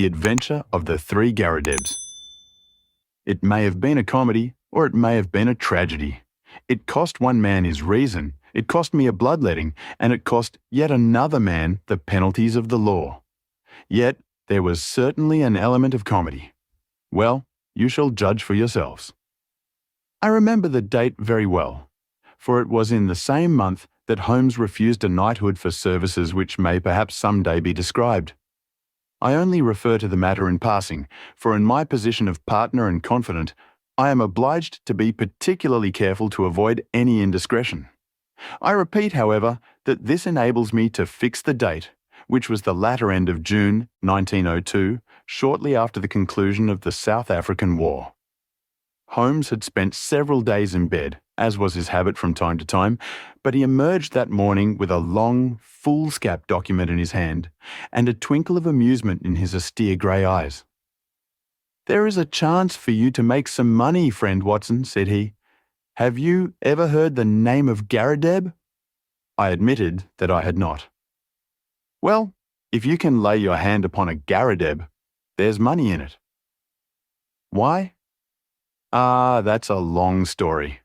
The Adventure of the Three Garridebs. It may have been a comedy, or it may have been a tragedy. It cost one man his reason, it cost me a bloodletting, and it cost yet another man the penalties of the law. Yet there was certainly an element of comedy. Well, you shall judge for yourselves. I remember the date very well, for it was in the same month that Holmes refused a knighthood for services which may perhaps some day be described. I only refer to the matter in passing, for in my position of partner and confidant, I am obliged to be particularly careful to avoid any indiscretion. I repeat, however, that this enables me to fix the date, which was the latter end of June 1902, shortly after the conclusion of the South African War. Holmes had spent several days in bed, as was his habit from time to time, but he emerged that morning with a long, foolscap document in his hand and a twinkle of amusement in his austere grey eyes. "There is a chance for you to make some money, friend Watson," said he. "Have you ever heard the name of Garrideb?" I admitted that I had not. "Well, if you can lay your hand upon a Garrideb, there's money in it." "Why?" "Ah, that's a long story.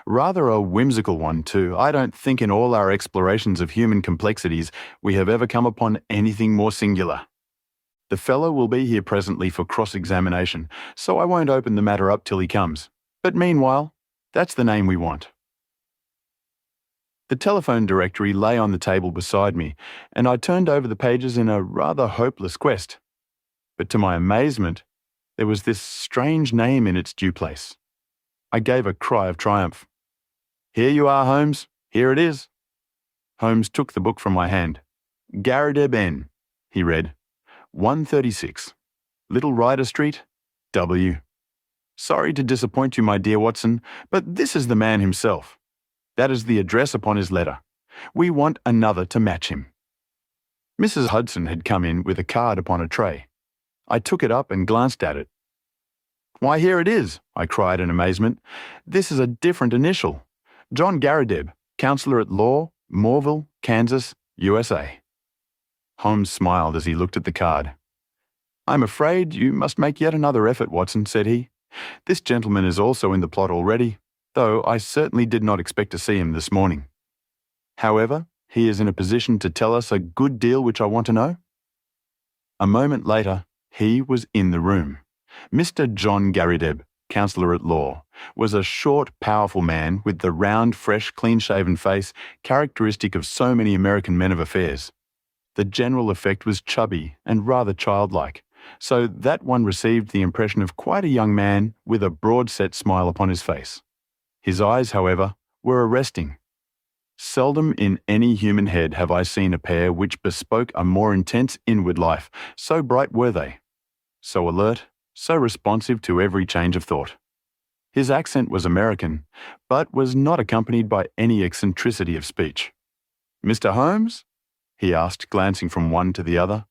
Rather a whimsical one, too. I don't think in all our explorations of human complexities we have ever come upon anything more singular. The fellow will be here presently for cross-examination, so I won't open the matter up till he comes. But meanwhile, that's the name we want." The telephone directory lay on the table beside me, and I turned over the pages in a rather hopeless quest. But to my amazement, there was this strange name in its due place. I gave a cry of triumph. "Here you are, Holmes. Here it is." Holmes took the book from my hand. "Garrideb N," he read. 136. Little Ryder Street, W. "Sorry to disappoint you, my dear Watson, but this is the man himself. That is the address upon his letter. We want another to match him." Mrs. Hudson had come in with a card upon a tray. I took it up and glanced at it. "Why, here it is," I cried in amazement. "This is a different initial. John Garrideb, Counselor at Law, Morville, Kansas, USA. Holmes smiled as he looked at the card. "I'm afraid you must make yet another effort, Watson," said he. "This gentleman is also in the plot already, though I certainly did not expect to see him this morning. However, he is in a position to tell us a good deal which I want to know." A moment later, he was in the room. Mr. John Garrideb, Counselor at Law, was a short, powerful man with the round, fresh, clean-shaven face characteristic of so many American men of affairs. The general effect was chubby and rather childlike, so that one received the impression of quite a young man with a broad-set smile upon his face. His eyes, however, were arresting. Seldom in any human head have I seen a pair which bespoke a more intense inward life, so bright were they, so alert, so responsive to every change of thought. His accent was American, but was not accompanied by any eccentricity of speech. "Mr. Holmes?" he asked, glancing from one to the other.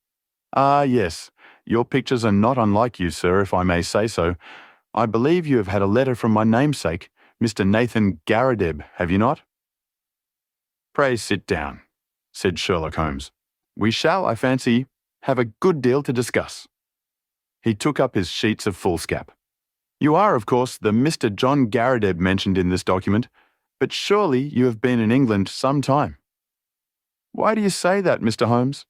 "Ah, yes. Your pictures are not unlike you, sir, if I may say so. I believe you have had a letter from my namesake, Mr. Nathan Garrideb, have you not?" "Pray sit down," said Sherlock Holmes. "We shall, I fancy, have a good deal to discuss." He took up his sheets of foolscap. "You are, of course, the Mr. John Garrideb mentioned in this document, but surely you have been in England some time." "Why do you say that, Mr. Holmes?"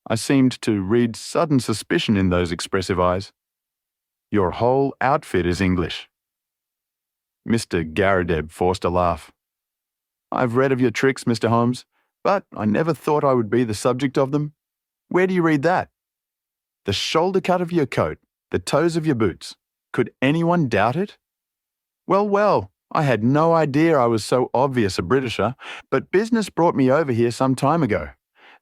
I seemed to read sudden suspicion in those expressive eyes. "Your whole outfit is English." Mr. Garrideb forced a laugh. "I've read of your tricks, Mr. Holmes, but I never thought I would be the subject of them. Where do you read that? The shoulder cut of your coat, the toes of your boots. Could anyone doubt it? Well, well, I had no idea I was so obvious a Britisher, but business brought me over here some time ago.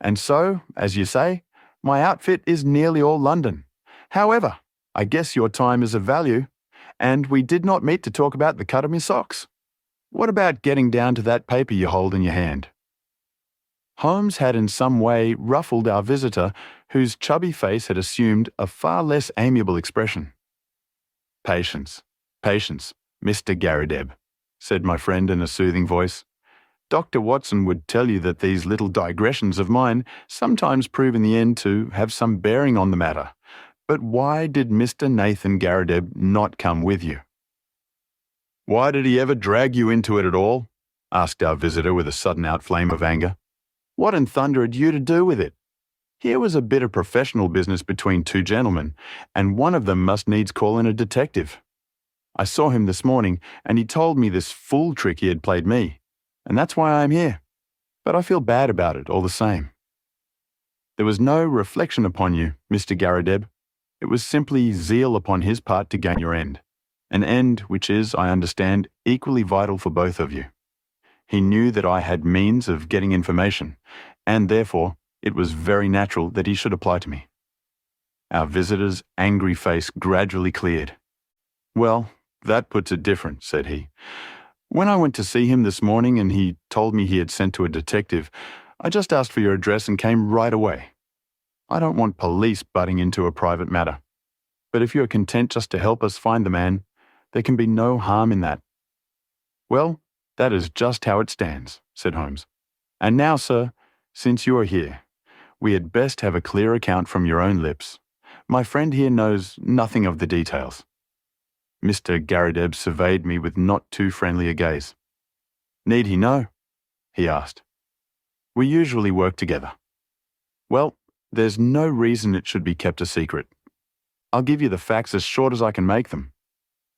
And so, as you say, my outfit is nearly all London. However, I guess your time is of value, and we did not meet to talk about the cut of my socks. What about getting down to that paper you hold in your hand?" Holmes had in some way ruffled our visitor, whose chubby face had assumed a far less amiable expression. "Patience, patience, Mr. Garrideb," said my friend in a soothing voice. "Dr. Watson would tell you that these little digressions of mine sometimes prove in the end to have some bearing on the matter, But why did Mr. Nathan Garrideb not come with you? Why did he ever drag you into it at all? Asked our visitor with a sudden outflame of anger. What in thunder had you to do with it? Here was a bit of professional business between two gentlemen, and one of them must needs call in a detective. I saw him this morning, and he told me this fool trick he had played me, and that's why I am here. But I feel bad about it all the same. There was no reflection upon you, Mr. Garrideb. It was simply zeal upon his part to gain your end, an end which is, I understand, equally vital for both of you. He knew that I had means of getting information, and therefore it was very natural that he should apply to me. Our visitor's angry face gradually cleared. Well, that puts it different, said he. When I went to see him this morning and he told me he had sent to a detective, I just asked for your address and came right away. I don't want police butting into a private matter. But if you are content just to help us find the man, there can be no harm in that. Well, that is just how it stands, said Holmes. And now, sir, since you are here, we had best have a clear account from your own lips. My friend here knows nothing of the details. Mr. Garrideb surveyed me with not too friendly a gaze. Need he know? He asked. We usually work together. Well, there's no reason it should be kept a secret. I'll give you the facts as short as I can make them.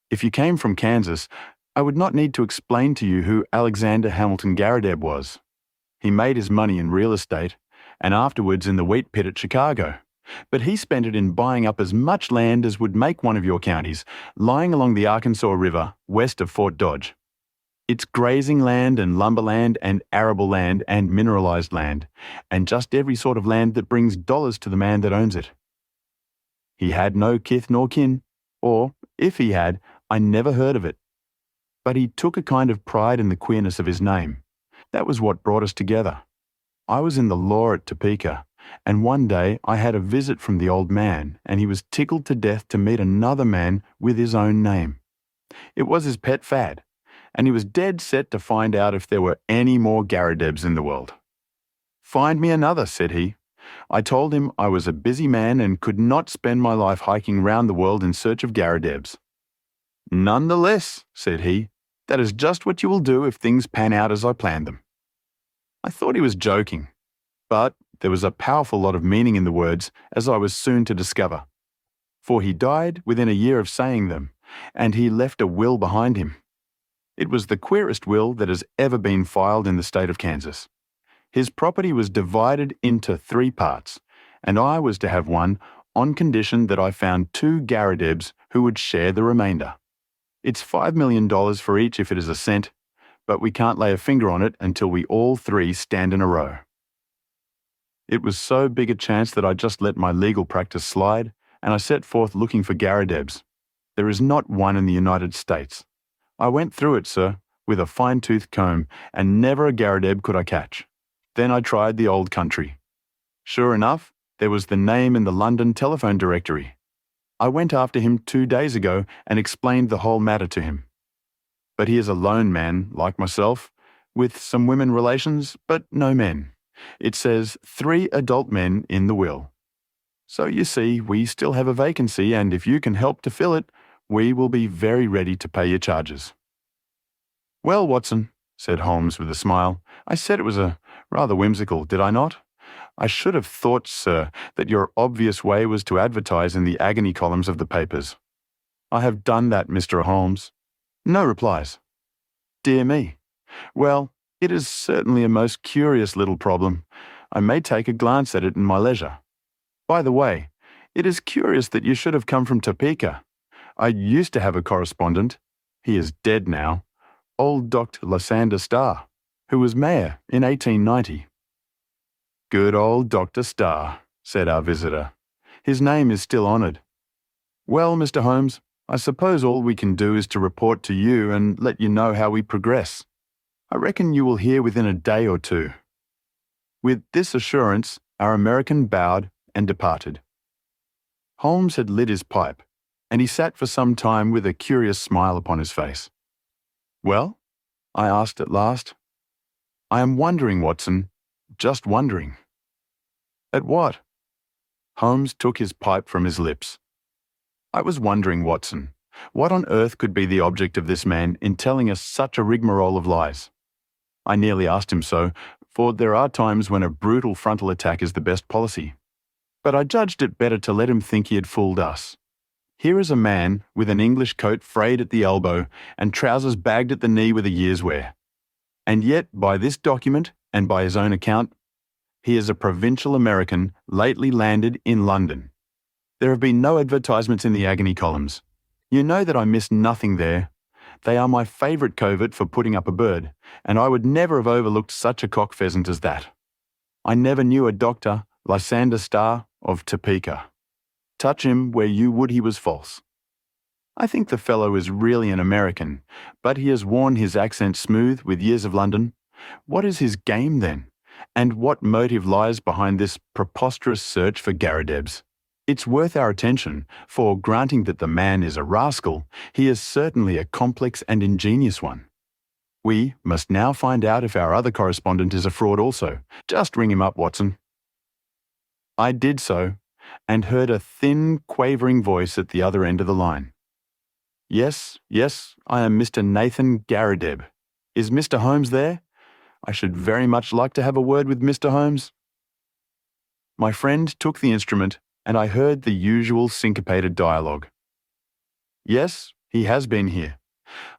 If you came from Kansas, I would not need to explain to you who Alexander Hamilton Garrideb was. He made his money in real estate, and afterwards in the wheat pit at Chicago. But he spent it in buying up as much land as would make one of your counties, lying along the Arkansas River west of Fort Dodge. It's grazing land and lumberland and arable land and mineralized land, and just every sort of land that brings dollars to the man that owns it. He had no kith nor kin, or, if he had, I never heard of it. But he took a kind of pride in the queerness of his name. That was what brought us together. I was in the law at Topeka, and one day I had a visit from the old man, and he was tickled to death to meet another man with his own name. It was his pet fad, and he was dead set to find out if there were any more Garridebs in the world. Find me another, said he. I told him I was a busy man and could not spend my life hiking round the world in search of Garridebs. None the less, said he, that is just what you will do if things pan out as I planned them. I thought he was joking, but there was a powerful lot of meaning in the words, as I was soon to discover. For he died within a year of saying them, and he left a will behind him. It was the queerest will that has ever been filed in the state of Kansas. His property was divided into 3 parts, and I was to have one on condition that I found 2 Garridebs who would share the remainder. It's $5 million for each if it is a cent, but we can't lay a finger on it until we all 3 stand in a row. It was so big a chance that I just let my legal practice slide, and I set forth looking for Garridebs. There is not one in the United States. I went through it, sir, with a fine-toothed comb, and never a Garrideb could I catch. Then I tried the old country. Sure enough, there was the name in the London telephone directory. I went after him 2 days ago and explained the whole matter to him. But he is a lone man, like myself, with some women relations, but no men. It says 3 adult men in the will. So you see, we still have a vacancy, and if you can help to fill it, we will be very ready to pay your charges. Well, Watson, said Holmes with a smile, I said it was rather whimsical, did I not? I should have thought, sir, that your obvious way was to advertise in the agony columns of the papers. I have done that, Mr. Holmes. No replies. Dear me. Well, it is certainly a most curious little problem. I may take a glance at it in my leisure. By the way, it is curious that you should have come from Topeka. I used to have a correspondent. He is dead now. Old Dr. Lysander Starr, who was mayor in 1890. Good old Dr. Starr, said our visitor. His name is still honoured. Well, Mr. Holmes, I suppose all we can do is to report to you and let you know how we progress. I reckon you will hear within a day or 2. With this assurance, our American bowed and departed. Holmes had lit his pipe, and he sat for some time with a curious smile upon his face. Well? I asked at last. I am wondering, Watson, just wondering. At what? Holmes took his pipe from his lips I was wondering, Watson, what on earth could be the object of this man in telling us such a rigmarole of lies? I nearly asked him so, for there are times when a brutal frontal attack is the best policy. But I judged it better to let him think he had fooled us. Here is a man with an English coat frayed at the elbow and trousers bagged at the knee with a year's wear. And yet, by this document, and by his own account, he is a provincial American lately landed in London. There have been no advertisements in the agony columns. You know that I miss nothing there. They are my favourite covert for putting up a bird, and I would never have overlooked such a cock pheasant as that. I never knew a Dr. Lysander Starr of Topeka. Touch him where you would he was false. I think the fellow is really an American, but he has worn his accent smooth with years of London. What is his game then? And what motive lies behind this preposterous search for Garridebs? It's worth our attention, for granting that the man is a rascal, he is certainly a complex and ingenious one. We must now find out if our other correspondent is a fraud also. Just ring him up, Watson. I did so, and heard a thin, quavering voice at the other end of the line. Yes, I am Mr. Nathan Garrideb. Is Mr. Holmes there? I should very much like to have a word with Mr. Holmes. My friend took the instrument, and I heard the usual syncopated dialogue. Yes, he has been here.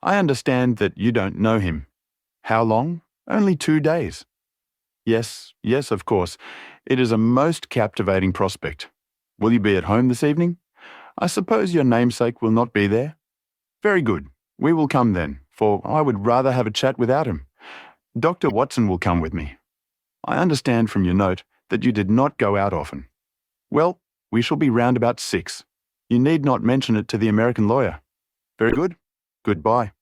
I understand that you don't know him. How long? Only 2 days. Yes, of course. It is a most captivating prospect. Will you be at home this evening? I suppose your namesake will not be there? Very good. We will come then, for I would rather have a chat without him. Dr. Watson will come with me. I understand from your note that you did not go out often. Well, we shall be round about 6. You need not mention it to the American lawyer. Very good. Goodbye.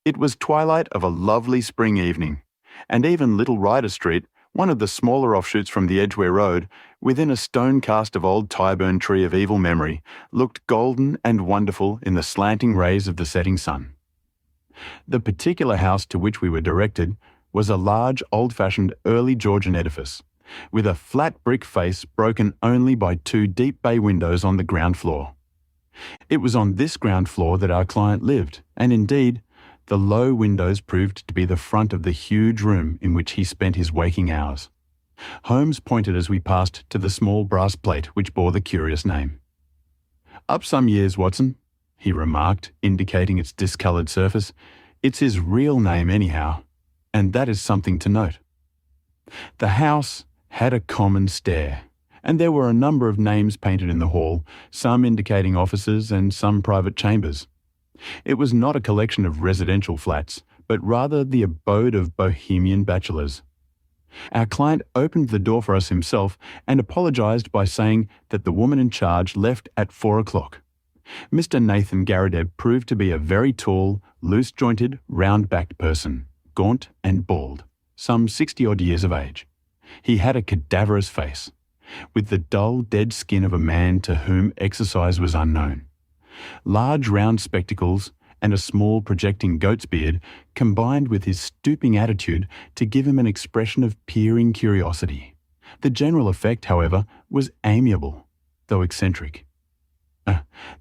It was twilight of a lovely spring evening, and even Little Ryder Street, one of the smaller offshoots from the Edgware Road, within a stone cast of old Tyburn tree of evil memory, looked golden and wonderful in the slanting rays of the setting sun. The particular house to which we were directed was a large, old-fashioned, early Georgian edifice, with a flat brick face broken only by 2 deep bay windows on the ground floor. It was on this ground floor that our client lived, and indeed, the low windows proved to be the front of the huge room in which he spent his waking hours. Holmes pointed as we passed to the small brass plate which bore the curious name. "Up some years, Watson," he remarked, indicating its discoloured surface. "It's his real name anyhow, and that is something to note." The house had a common stair, and there were a number of names painted in the hall, some indicating offices and some private chambers. It was not a collection of residential flats, but rather the abode of bohemian bachelors. Our client opened the door for us himself and apologised by saying that the woman in charge left at 4 o'clock. Mr. Nathan Garrideb proved to be a very tall, loose-jointed, round-backed person, gaunt and bald, some 60-odd years of age. He had a cadaverous face, with the dull, dead skin of a man to whom exercise was unknown. Large round spectacles and a small projecting goat's beard combined with his stooping attitude to give him an expression of peering curiosity. The general effect, however, was amiable, though eccentric.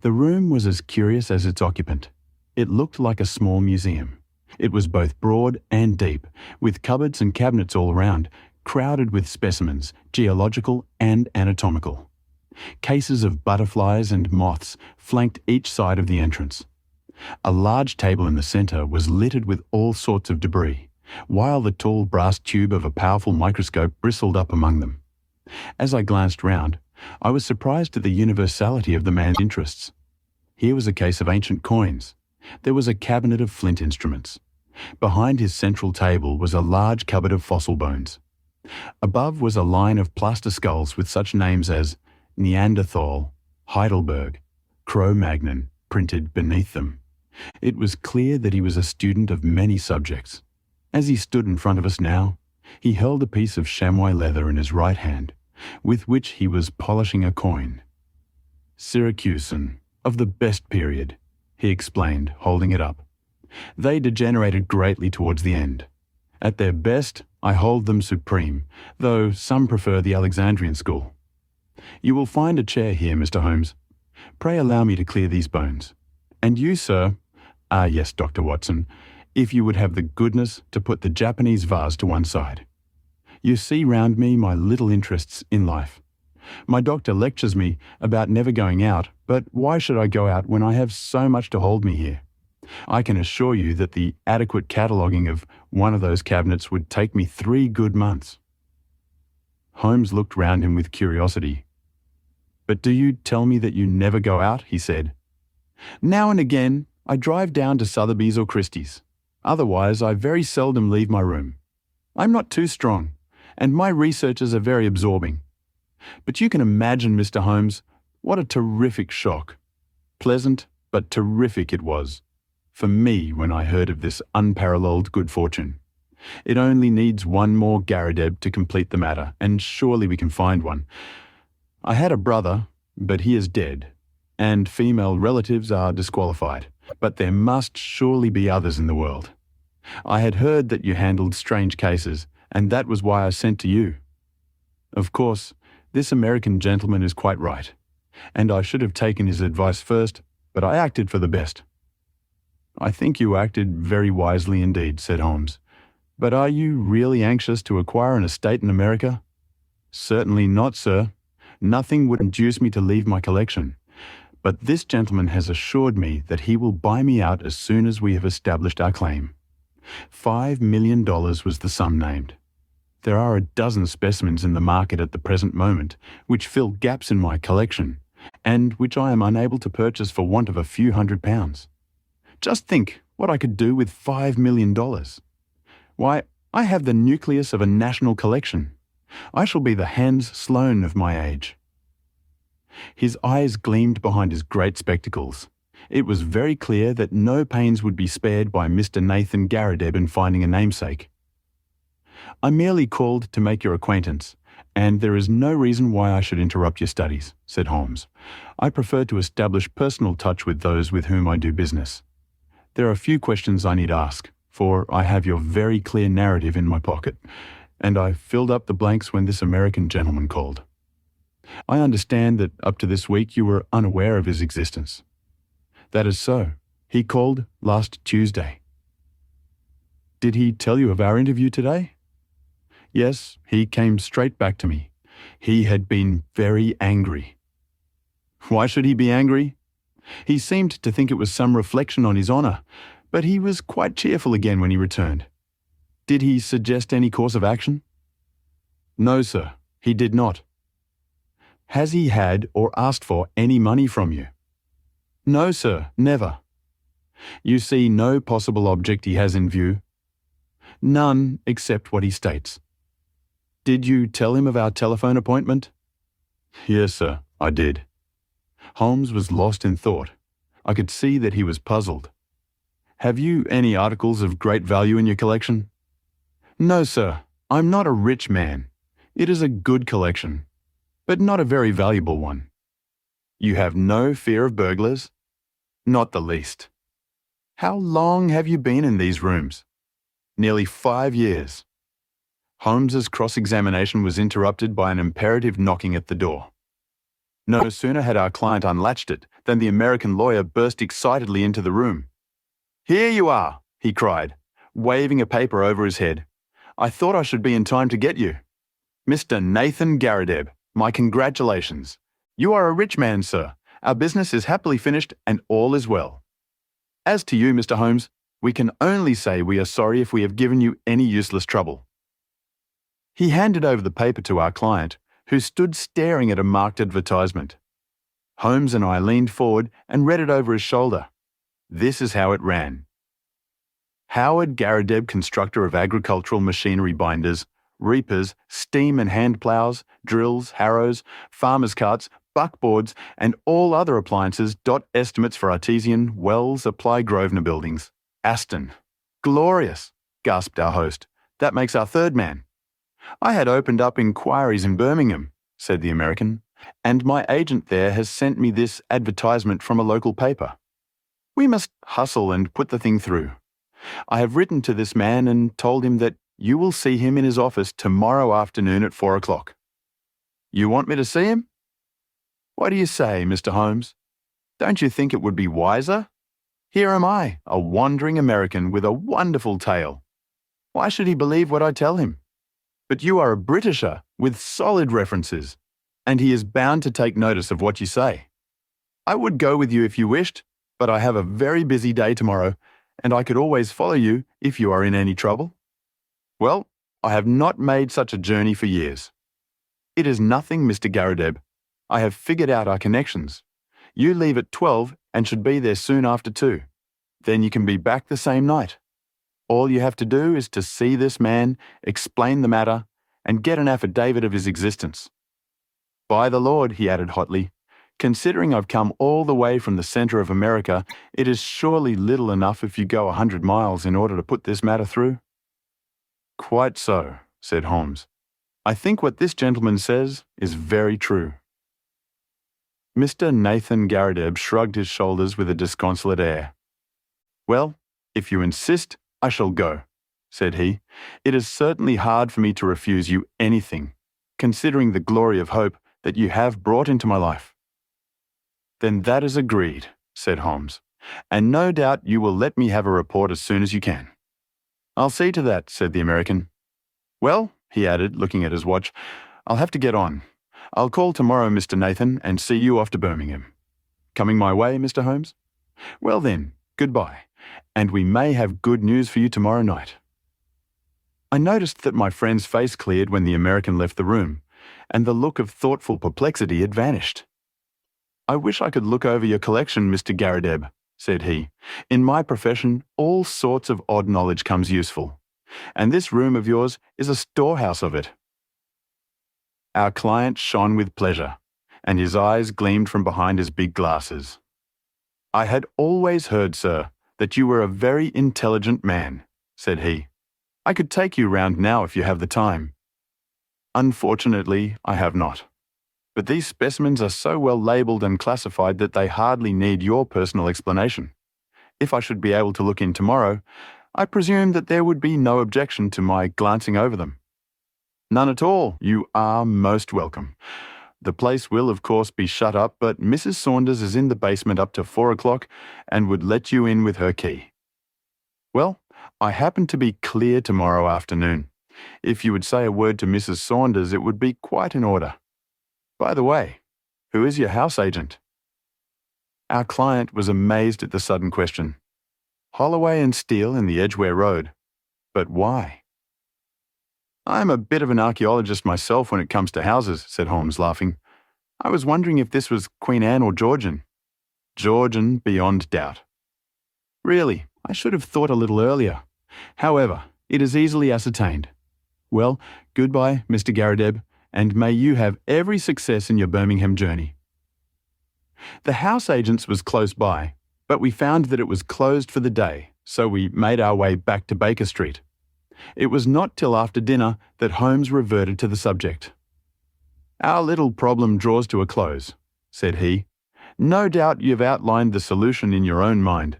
The room was as curious as its occupant. It looked like a small museum. It was both broad and deep, with cupboards and cabinets all around, crowded with specimens, geological and anatomical. Cases of butterflies and moths flanked each side of the entrance. A large table in the centre was littered with all sorts of debris, while the tall brass tube of a powerful microscope bristled up among them. As I glanced round, I was surprised at the universality of the man's interests. Here was a case of ancient coins. There was a cabinet of flint instruments. Behind his central table was a large cupboard of fossil bones. Above was a line of plaster skulls with such names as Neanderthal, Heidelberg, Cro-Magnon printed beneath them. It was clear that he was a student of many subjects. As he stood in front of us now, he held a piece of chamois leather in his right hand, with which he was polishing a coin. "Syracusan, of the best period," he explained, holding it up. "They degenerated greatly towards the end. At their best, I hold them supreme, though some prefer the Alexandrian school. You will find a chair here, Mr. Holmes. Pray allow me to clear these bones. And you, sir, yes, Dr. Watson, if you would have the goodness to put the Japanese vase to one side. You see round me my little interests in life. My doctor lectures me about never going out, but why should I go out when I have so much to hold me here? I can assure you that the adequate cataloguing of one of those cabinets would take me 3 good months. Holmes looked round him with curiosity. But do you tell me that you never go out? He said. Now and again, I drive down to Sotheby's or Christie's. Otherwise, I very seldom leave my room. I'm not too strong, and my researches are very absorbing. But you can imagine, Mr. Holmes, what a terrific shock. Pleasant, but terrific it was, for me when I heard of this unparalleled good fortune. It only needs one more Garrideb to complete the matter, and surely we can find one. I had a brother, but he is dead, and female relatives are disqualified. But there must surely be others in the world. I had heard that you handled strange cases, and that was why I sent to you. Of course, this American gentleman is quite right, and I should have taken his advice first, but I acted for the best. I think you acted very wisely indeed, said Holmes. But are you really anxious to acquire an estate in America? Certainly not, sir. Nothing would induce me to leave my collection. But this gentleman has assured me that he will buy me out as soon as we have established our claim. $5 million was the sum named. There are a dozen specimens in the market at the present moment which fill gaps in my collection, and which I am unable to purchase for want of a few £100s. Just think what I could do with $5 million. Why, I have the nucleus of a national collection. I shall be the Hans Sloane of my age. His eyes gleamed behind his great spectacles. It was very clear that no pains would be spared by Mr. Nathan Garrideb in finding a namesake. I merely called to make your acquaintance, and there is no reason why I should interrupt your studies, said Holmes. I prefer to establish personal touch with those with whom I do business. There are a few questions I need ask, for I have your very clear narrative in my pocket, and I filled up the blanks when this American gentleman called. I understand that up to this week you were unaware of his existence. That is so. He called last Tuesday. Did he tell you of our interview today? Yes, he came straight back to me. He had been very angry. Why should he be angry? He seemed to think it was some reflection on his honour, but he was quite cheerful again when he returned. Did he suggest any course of action? No, sir, he did not. Has he had or asked for any money from you? No, sir, never. You see no possible object he has in view? None except what he states. Did you tell him of our telephone appointment? Yes, sir, I did. Holmes was lost in thought. I could see that he was puzzled. Have you any articles of great value in your collection? No, sir, I'm not a rich man. It is a good collection, but not a very valuable one. You have no fear of burglars? Not the least. How long have you been in these rooms? Nearly 5 years. Holmes's cross-examination was interrupted by an imperative knocking at the door. No sooner had our client unlatched it than the American lawyer burst excitedly into the room. Here you are, he cried, waving a paper over his head. I thought I should be in time to get you. Mr. Nathan Garrideb, my congratulations. You are a rich man, sir. Our business is happily finished and all is well. As to you, Mr. Holmes, we can only say we are sorry if we have given you any useless trouble. He handed over the paper to our client, who stood staring at a marked advertisement. Holmes and I leaned forward and read it over his shoulder. This is how it ran. Howard Garrideb, constructor of agricultural machinery binders, reapers, steam and hand ploughs, drills, harrows, farmers' carts, buckboards, and all other appliances. Estimates for artesian, Wells, Apply Grosvenor buildings. Aston. Glorious, gasped our host. That makes our third man. I had opened up inquiries in Birmingham, said the American, and my agent there has sent me this advertisement from a local paper. We must hustle and put the thing through. I have written to this man and told him that you will see him in his office tomorrow afternoon at 4 o'clock. You want me to see him? What do you say, Mr. Holmes? Don't you think it would be wiser? Here am I, a wandering American with a wonderful tale. Why should he believe what I tell him? But you are a Britisher with solid references, and he is bound to take notice of what you say. I would go with you if you wished, but I have a very busy day tomorrow, and I could always follow you if you are in any trouble. Well, I have not made such a journey for years. It is nothing, Mr. Garrideb. I have figured out our connections. You leave at 12 and should be there soon after 2. Then you can be back the same night. All you have to do is to see this man, explain the matter, and get an affidavit of his existence. By the Lord, he added hotly, considering I've come all the way from the centre of America, it is surely little enough if you go 100 miles in order to put this matter through. Quite so, said Holmes. I think what this gentleman says is very true. Mr. Nathan Garridebs shrugged his shoulders with a disconsolate air. Well, if you insist, I shall go, said he. It is certainly hard for me to refuse you anything, considering the glory of hope that you have brought into my life. Then that is agreed, said Holmes, and no doubt you will let me have a report as soon as you can. I'll see to that, said the American. Well, he added, looking at his watch, I'll have to get on. I'll call tomorrow, Mr. Nathan, and see you off to Birmingham. Coming my way, Mr. Holmes? Well then, goodbye, and we may have good news for you tomorrow night. I noticed that my friend's face cleared when the American left the room, and the look of thoughtful perplexity had vanished. I wish I could look over your collection, Mr. Garrideb, said he. In my profession, all sorts of odd knowledge comes useful, and this room of yours is a storehouse of it. Our client shone with pleasure, and his eyes gleamed from behind his big glasses. I had always heard, sir, that you were a very intelligent man, said he. I could take you round now if you have the time. Unfortunately, I have not. But these specimens are so well labelled and classified that they hardly need your personal explanation. If I should be able to look in tomorrow, I presume that there would be no objection to my glancing over them. None at all. You are most welcome. The place will, of course, be shut up, but Mrs. Saunders is in the basement up to 4 o'clock and would let you in with her key. Well, I happen to be clear tomorrow afternoon. If you would say a word to Mrs. Saunders, it would be quite in order. By the way, who is your house agent? Our client was amazed at the sudden question. Holloway and Steele in the Edgware Road. But why? I am a bit of an archaeologist myself when it comes to houses, said Holmes, laughing. I was wondering if this was Queen Anne or Georgian. Georgian, beyond doubt. Really, I should have thought a little earlier. However, it is easily ascertained. Well, goodbye, Mr. Garrideb, and may you have every success in your Birmingham journey. The house agent's was close by, but we found that it was closed for the day, so we made our way back to Baker Street. It was not till after dinner that Holmes reverted to the subject. Our little problem draws to a close, said he. No doubt you've outlined the solution in your own mind.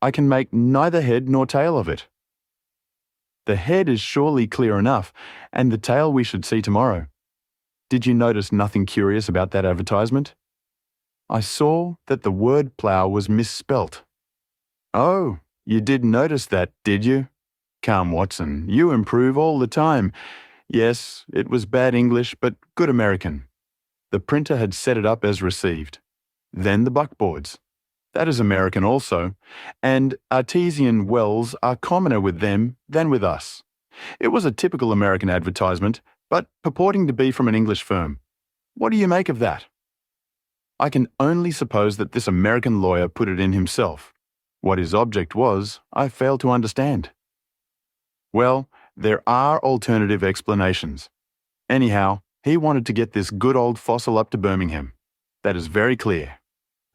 I can make neither head nor tail of it. The head is surely clear enough, and the tail we should see tomorrow. Did you notice nothing curious about that advertisement? I saw that the word plough was misspelt. Oh, you did notice that, did you? Come, Watson, you improve all the time. Yes, it was bad English, but good American. The printer had set it up as received. Then the buckboards. That is American also, and artesian wells are commoner with them than with us. It was a typical American advertisement, but purporting to be from an English firm. What do you make of that? I can only suppose that this American lawyer put it in himself. What his object was, I fail to understand. Well, there are alternative explanations. Anyhow, he wanted to get this good old fossil up to Birmingham. That is very clear.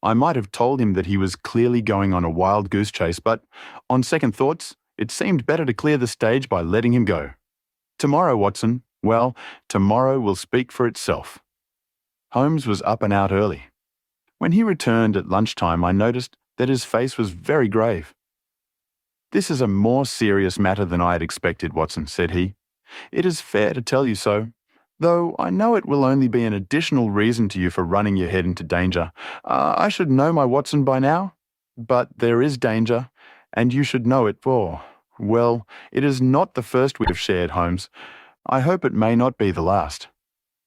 I might have told him that he was clearly going on a wild goose chase, but, on second thoughts, it seemed better to clear the stage by letting him go. Tomorrow, Watson, well, tomorrow will speak for itself. Holmes was up and out early. When he returned at lunchtime, I noticed that his face was very grave. This is a more serious matter than I had expected, Watson, said he. It is fair to tell you so. Though I know it will only be an additional reason to you for running your head into danger. I should know my Watson by now, but there is danger, and you should know it for, well, it is not the first we have shared, Holmes. I hope it may not be the last.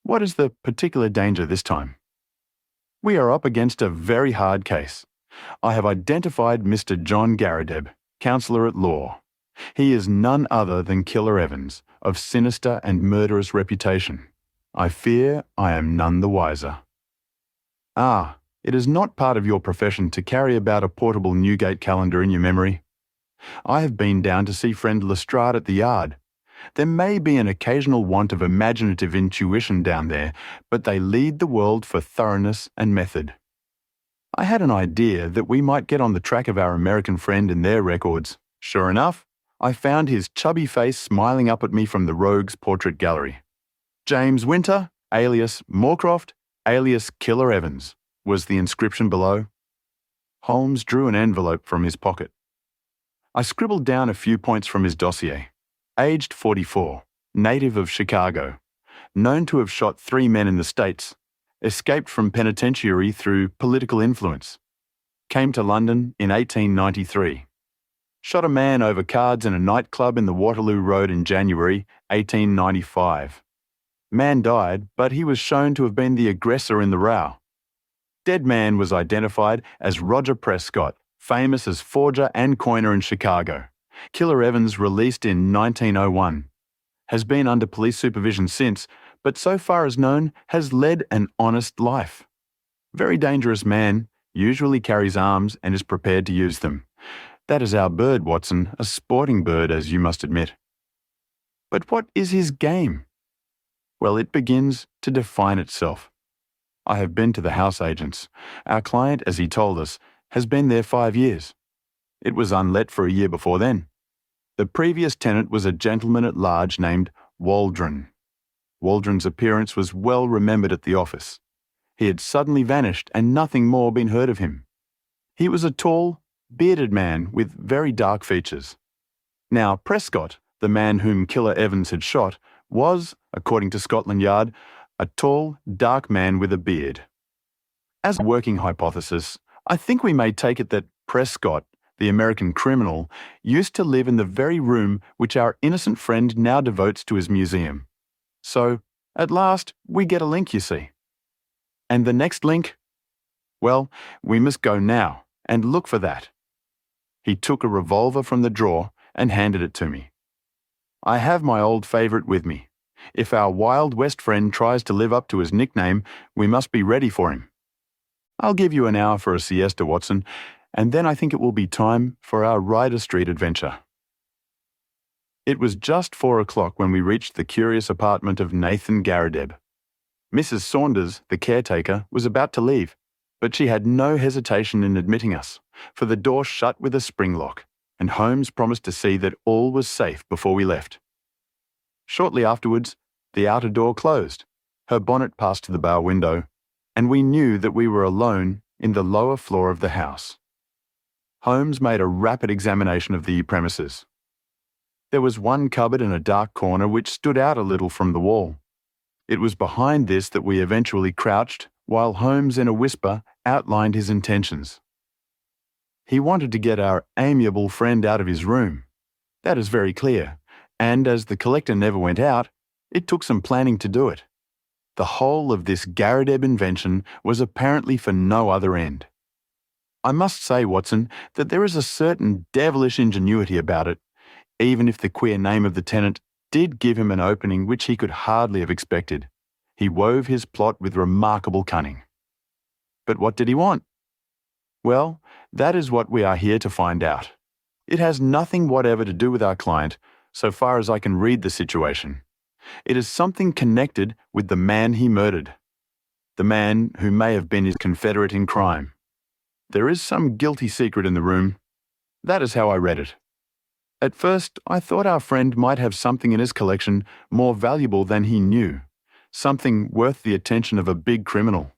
What is the particular danger this time? We are up against a very hard case. I have identified Mr. John Garrideb, counsellor at law. He is none other than Killer Evans, of sinister and murderous reputation. I fear I am none the wiser. Ah, it is not part of your profession to carry about a portable Newgate calendar in your memory. I have been down to see friend Lestrade at the yard. There may be an occasional want of imaginative intuition down there, but they lead the world for thoroughness and method. I had an idea that we might get on the track of our American friend in their records. Sure enough, I found his chubby face smiling up at me from the Rogues Portrait Gallery. James Winter, alias Moorcroft, alias Killer Evans, was the inscription below. Holmes drew an envelope from his pocket. I scribbled down a few points from his dossier. Aged 44, native of Chicago, known to have shot 3 men in the States, escaped from penitentiary through political influence, came to London in 1893, shot a man over cards in a nightclub in the Waterloo Road in January 1895. Man died, but he was shown to have been the aggressor in the row. Dead man was identified as Roger Prescott, famous as forger and coiner in Chicago. Killer Evans, released in 1901, has been under police supervision since, but so far as known, has led an honest life. Very dangerous man, usually carries arms and is prepared to use them. That is our bird, Watson, a sporting bird, as you must admit. But what is his game? Well, it begins to define itself. I have been to the house agents. Our client, as he told us, has been there 5 years. It was unlet for a year before then. The previous tenant was a gentleman at large named Waldron. Waldron's appearance was well remembered at the office. He had suddenly vanished and nothing more been heard of him. He was a tall, bearded man with very dark features. Now, Prescott, the man whom Killer Evans had shot, was, according to Scotland Yard, a tall, dark man with a beard. As a working hypothesis, I think we may take it that Prescott, the American criminal, used to live in the very room which our innocent friend now devotes to his museum. So, at last, we get a link, you see. And the next link? Well, we must go now and look for that. He took a revolver from the drawer and handed it to me. I have my old favourite with me. If our Wild West friend tries to live up to his nickname, we must be ready for him. I'll give you an hour for a siesta, Watson, and then I think it will be time for our Ryder Street adventure. It was just 4 o'clock when we reached the curious apartment of Nathan Garrideb. Mrs. Saunders, the caretaker, was about to leave, but she had no hesitation in admitting us, for the door shut with a spring lock, and Holmes promised to see that all was safe before we left. Shortly afterwards, the outer door closed, her bonnet passed to the bow window, and we knew that we were alone in the lower floor of the house. Holmes made a rapid examination of the premises. There was one cupboard in a dark corner which stood out a little from the wall. It was behind this that we eventually crouched, while Holmes, in a whisper, outlined his intentions. He wanted to get our amiable friend out of his room. That is very clear, and as the collector never went out, it took some planning to do it. The whole of this Garrideb invention was apparently for no other end. I must say, Watson, that there is a certain devilish ingenuity about it, even if the queer name of the tenant did give him an opening which he could hardly have expected. He wove his plot with remarkable cunning. But what did he want? Well, that is what we are here to find out. It has nothing whatever to do with our client, so far as I can read the situation. It is something connected with the man he murdered, the man who may have been his confederate in crime. There is some guilty secret in the room. That is how I read it. At first, I thought our friend might have something in his collection more valuable than he knew, something worth the attention of a big criminal.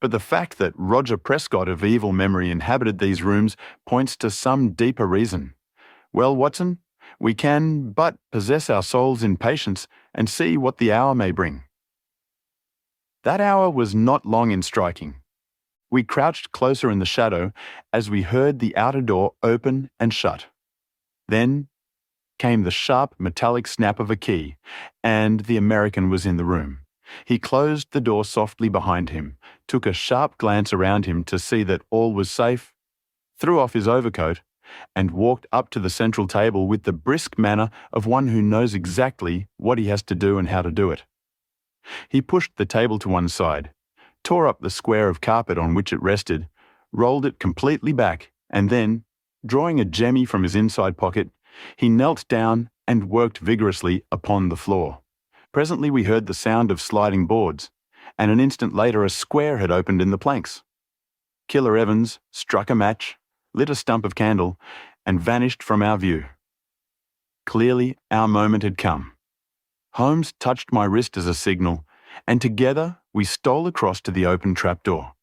But the fact that Roger Prescott of evil memory inhabited these rooms points to some deeper reason. Well, Watson, we can but possess our souls in patience and see what the hour may bring. That hour was not long in striking. We crouched closer in the shadow as we heard the outer door open and shut. Then came the sharp metallic snap of a key, and the American was in the room. He closed the door softly behind him, took a sharp glance around him to see that all was safe, threw off his overcoat, and walked up to the central table with the brisk manner of one who knows exactly what he has to do and how to do it. He pushed the table to one side, tore up the square of carpet on which it rested, rolled it completely back, and then, drawing a jemmy from his inside pocket, he knelt down and worked vigorously upon the floor. Presently we heard the sound of sliding boards, and an instant later a square had opened in the planks. Killer Evans struck a match, lit a stump of candle, and vanished from our view. Clearly our moment had come. Holmes touched my wrist as a signal, and together we stole across to the open trapdoor.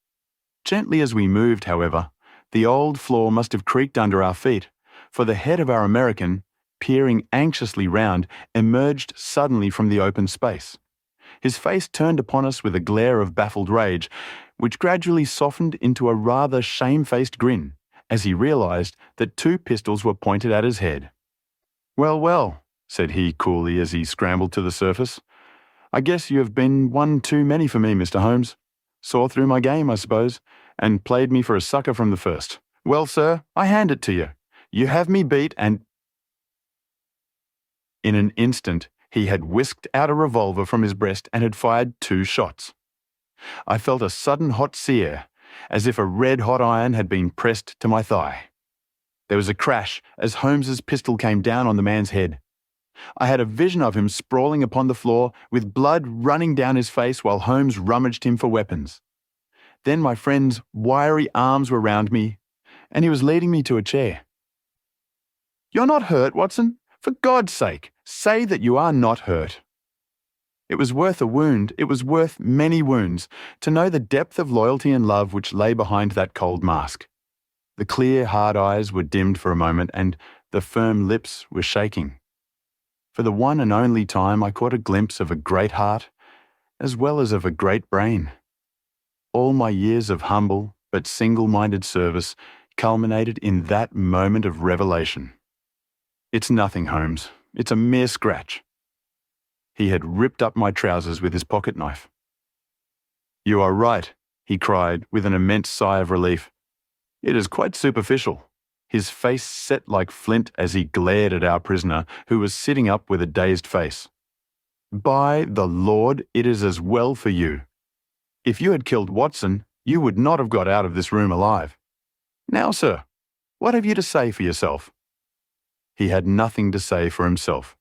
Gently as we moved, however, the old floor must have creaked under our feet, for the head of our American, peering anxiously round, emerged suddenly from the open space. His face turned upon us with a glare of baffled rage, which gradually softened into a rather shamefaced grin as he realized that 2 pistols were pointed at his head. "Well, well," said he coolly as he scrambled to the surface. "I guess you have been one too many for me, Mr. Holmes. Saw through my game, I suppose, and played me for a sucker from the first. Well, sir, I hand it to you. You have me beat and—" In an instant, he had whisked out a revolver from his breast and had fired 2 shots. I felt a sudden hot sear, as if a red-hot iron had been pressed to my thigh. There was a crash as Holmes's pistol came down on the man's head. I had a vision of him sprawling upon the floor with blood running down his face while Holmes rummaged him for weapons. Then my friend's wiry arms were round me, and he was leading me to a chair. "You're not hurt, Watson? For God's sake, say that you are not hurt." It was worth a wound, it was worth many wounds, to know the depth of loyalty and love which lay behind that cold mask. The clear, hard eyes were dimmed for a moment, and the firm lips were shaking. For the one and only time I caught a glimpse of a great heart, as well as of a great brain. All my years of humble but single-minded service culminated in that moment of revelation. "It's nothing, Holmes. It's a mere scratch." He had ripped up my trousers with his pocket knife. "You are right," he cried with an immense sigh of relief. "It is quite superficial." His face set like flint as he glared at our prisoner, who was sitting up with a dazed face. "By the Lord, it is as well for you. If you had killed Watson, you would not have got out of this room alive. Now, sir, what have you to say for yourself?" He had nothing to say for himself.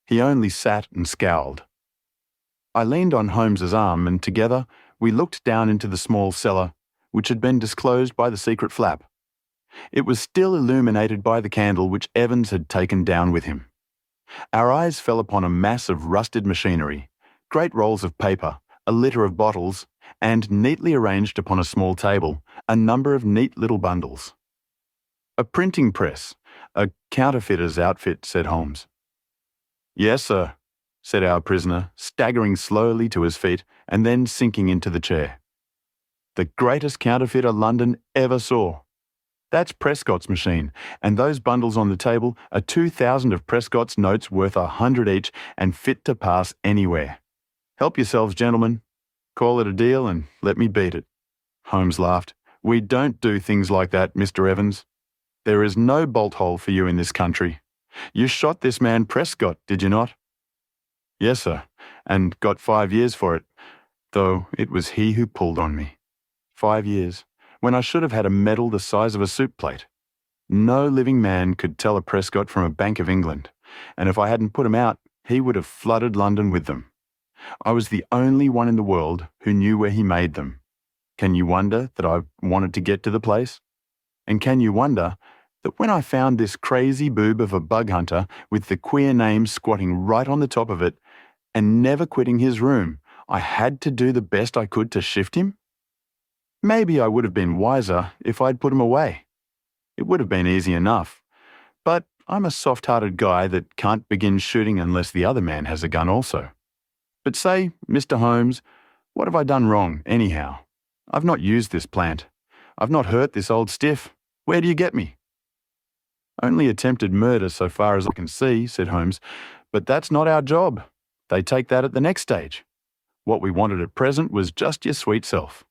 He only sat and scowled. I leaned on Holmes's arm, and together we looked down into the small cellar, which had been disclosed by the secret flap. It was still illuminated by the candle which Evans had taken down with him. Our eyes fell upon a mass of rusted machinery, great rolls of paper, a litter of bottles, and, neatly arranged upon a small table, a number of neat little bundles. "A printing press, a counterfeiter's outfit," said Holmes. "Yes, sir," said our prisoner, staggering slowly to his feet and then sinking into the chair. "The greatest counterfeiter London ever saw. That's Prescott's machine, and those bundles on the table are 2,000 of Prescott's notes worth 100 each and fit to pass anywhere. Help yourselves, gentlemen. Call it a deal and let me beat it." Holmes laughed. "We don't do things like that, Mr. Evans. There is no bolt hole for you in this country. You shot this man Prescott, did you not?" "Yes, sir, and got 5 years for it, though it was he who pulled on me. 5 years, when I should have had a medal the size of a soup plate. No living man could tell a Prescott from a Bank of England, and if I hadn't put him out, he would have flooded London with them. I was the only one in the world who knew where he made them. Can you wonder that I wanted to get to the place? And can you wonder that when I found this crazy boob of a bug hunter with the queer name squatting right on the top of it and never quitting his room, I had to do the best I could to shift him? Maybe I would have been wiser if I'd put him away. It would have been easy enough. But I'm a soft-hearted guy that can't begin shooting unless the other man has a gun also. But say, Mr. Holmes, What have I done wrong, anyhow? I've not used this plant. I've not hurt this old stiff. Where do you get me?" "Only attempted murder so far as I can see," said Holmes, "but that's not our job. They take that at the next stage. What we wanted at present was just your sweet self.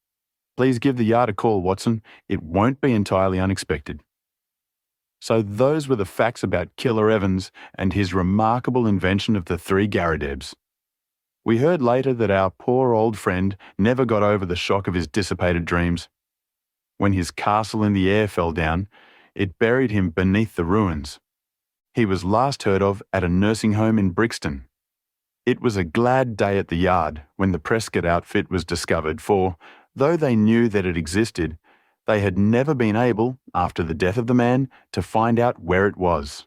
Please give the Yard a call, Watson. It won't be entirely unexpected." So those were the facts about Killer Evans and his remarkable invention of the 3 Garridebs. We heard later that our poor old friend never got over the shock of his dissipated dreams. When his castle in the air fell down, it buried him beneath the ruins. He was last heard of at a nursing home in Brixton. It was a glad day at the Yard when the Prescott outfit was discovered, for, though they knew that it existed, they had never been able, after the death of the man, to find out where it was.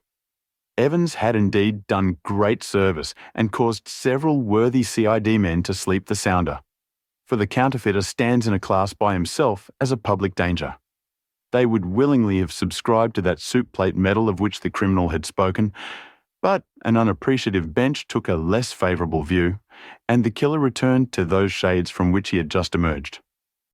Evans had indeed done great service and caused several worthy CID men to sleep the sounder, for the counterfeiter stands in a class by himself as a public danger. They would willingly have subscribed to that soup plate medal of which the criminal had spoken, but an unappreciative bench took a less favourable view, and the killer returned to those shades from which he had just emerged.